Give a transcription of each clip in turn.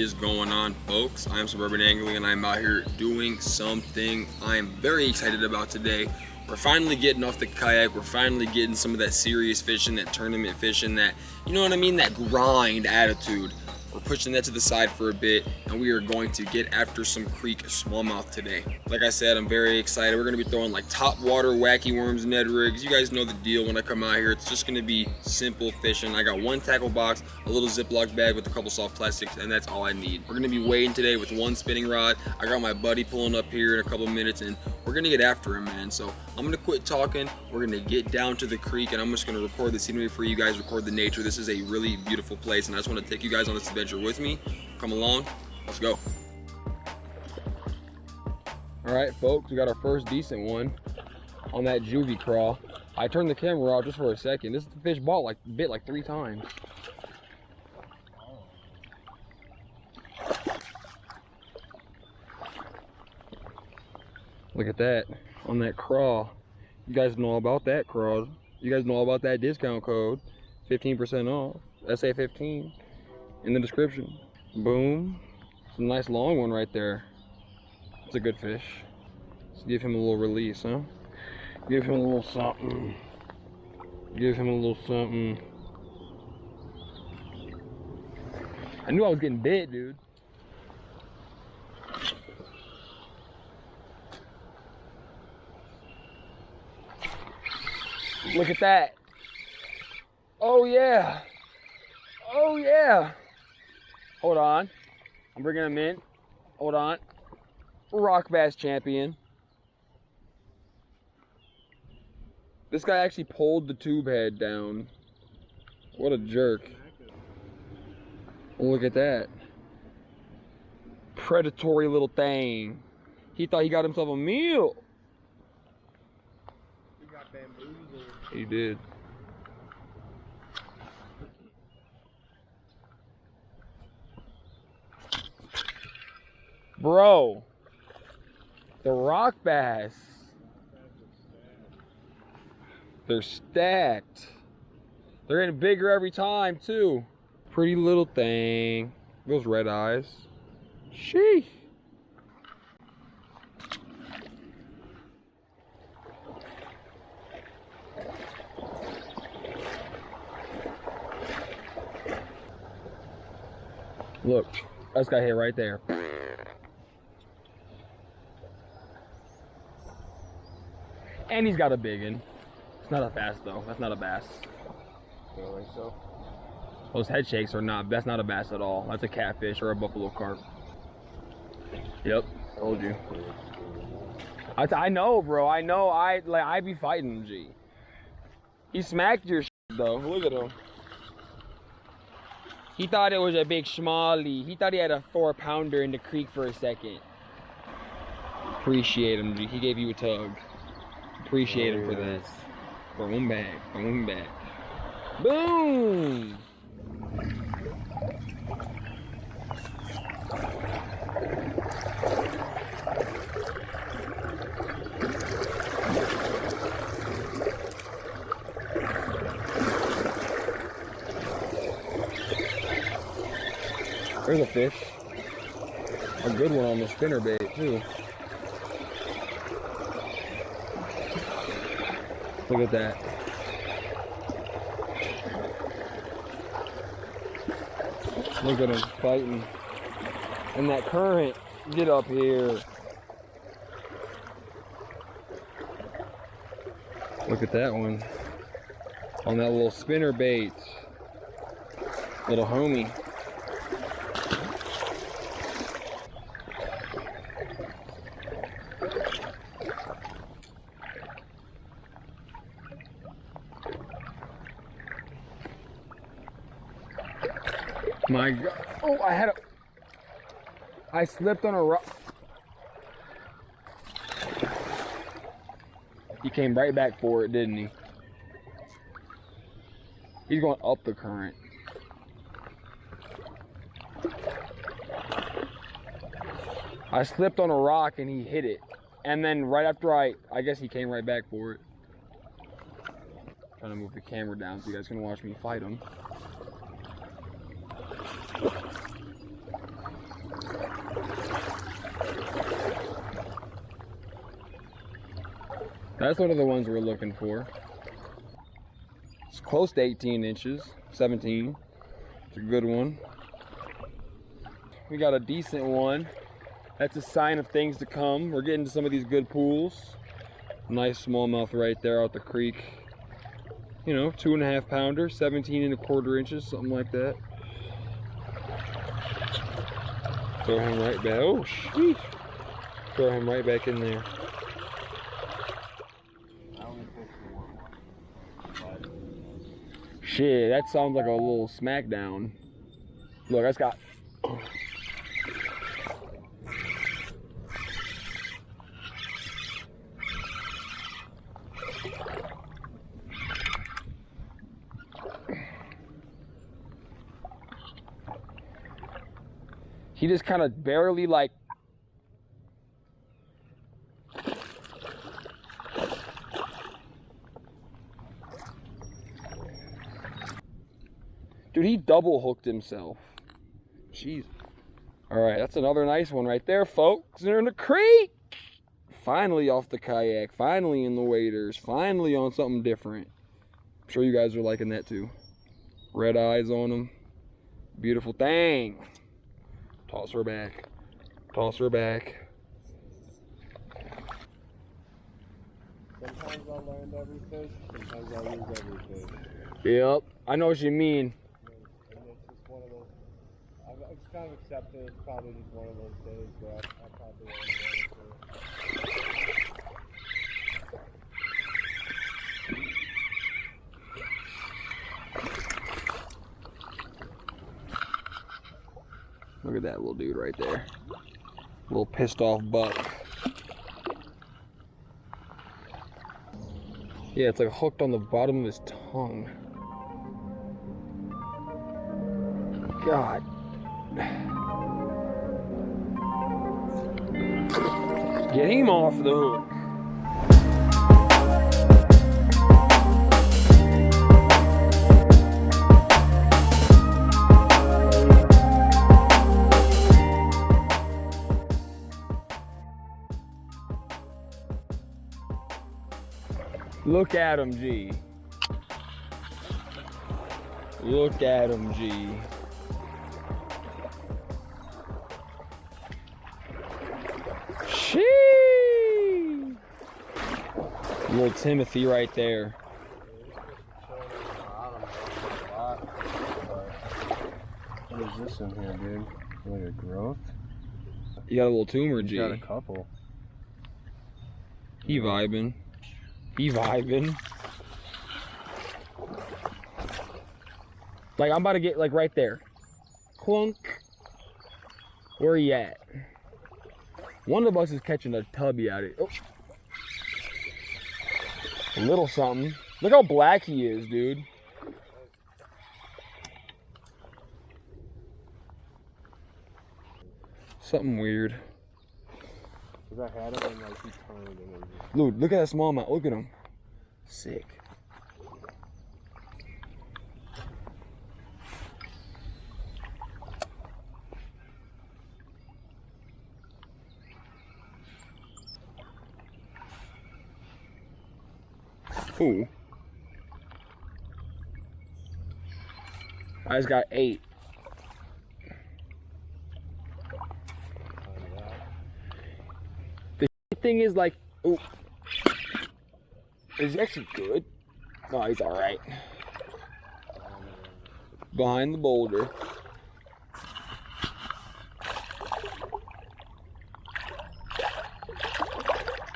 is going on, folks? I'm Suburban Angling and I'm out here doing something I'm very excited about today. We're finally getting off the kayak. We're finally getting some of that serious fishing, that tournament fishing, that, you know what I mean, that grind attitude. We're pushing that to the side for a bit, and we are going to get after some creek smallmouth today. Like I said, I'm very excited. We're gonna be throwing like top water, wacky worms, Ned rigs. You guys know the deal when I come out here. It's just gonna be simple fishing. I got one tackle box, a little Ziploc bag with a couple soft plastics, and that's all I need. We're gonna be wading today with one spinning rod. I got my buddy pulling up here in a couple minutes, and we're gonna get after him, man. So I'm gonna quit talking. We're gonna get down to the creek, and I'm just gonna record the scenery for you guys, record the nature. This is a really beautiful place, and I just wanna take you guys on this adventure with me. Come along, let's go. All right, folks, we got our first decent one on that juvie crawl. I turned the camera off just for a second. This fish bit like 3 times. Look at that on that crawl. You guys know about that crawl. You guys know about that discount code, 15% off, SA15 in the description. Boom. It's a nice long one right there. It's a good fish. Let's give him a little release, huh? Give him a little something. Give him a little something. I knew I was getting bit, dude. Look at that. Oh yeah. Oh yeah. Hold on. I'm bringing him in. Hold on. Rock bass champion. This guy actually pulled the tube head down. What a jerk. Look at that. Predatory little thing. He thought he got himself a meal. He got bamboozled. He did. Bro, the rock bass. They're stacked. They're getting bigger every time too. Pretty little thing. Those red eyes. Sheesh. Look, that's got hit right there. And he's got a big one. It's not a bass though. That's not a bass. You don't think so? Those head shakes are not. That's not a bass at all. That's a catfish or a buffalo carp. Yep, told you. I know, bro. I know. I be fighting him, G. He smacked your shit though. Look at him. He thought it was a big schmally. He thought he had a 4-pounder in the creek for a second. Appreciate him, G. He gave you a tug. Appreciate him for this. Boom back, boom back. Boom! There's a fish. A good one on the spinner bait too. Look at that. Look at him fighting. And that current, get up here. Look at that one. On that little spinner bait. Little homie. My God. Oh, I slipped on a rock. He came right back for it, didn't he? He's going up the current. I slipped on a rock and he hit it. And then right after I guess he came right back for it. Trying to move the camera down so you guys can watch me fight him. That's one of the ones we're looking for. It's close to 18 inches, 17. It's a good one. We got a decent one. That's a sign of things to come. We're getting to some of these good pools. Nice smallmouth right there out the creek. You know, 2.5 pounder, 17 1/4 inches, something like that. Throw him right back. Oh, sheesh. Throw him right back in there. Shit, that sounds like a little smackdown. Look, that's got. He just kind of barely like. Dude, he double hooked himself. Jeez. All right, that's another nice one right there, folks. They're in the creek. Finally off the kayak. Finally in the waders. Finally on something different. I'm sure you guys are liking that too. Red eyes on him. Beautiful thing. Toss her back. Toss her back. Sometimes I'll land every fish, sometimes I'll lose every fish. Yep, I know what you mean. And it's just one of those, I've just kind of accepted it's probably just one of those days where I'll probably land Look at that little dude right there. Little pissed off buck. Yeah, it's like hooked on the bottom of his tongue. God. Get him off the hook. Look at him, G. Look at him, G. Sheesh. Little Timothy right there. What is this in here, dude? Like a growth? You got a little tumor, G. Got a couple. He vibing. He vibing. Like I'm about to get like right there. Clunk. Where he at? One of us is catching a tubby out of it. Oh. A little something. Look how black he is, dude. Something weird. Cause I had him and like he turned and it was just... Dude, look at that smallmouth. Look at him. Sick. Ooh. I just got 8. The thing is like, ooh. Is he actually good? No, he's alright. Behind the boulder.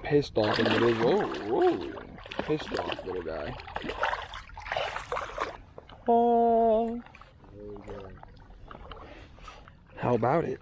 Pissed off in the middle. Whoa, whoa. Pissed off little guy. Oh. How about it?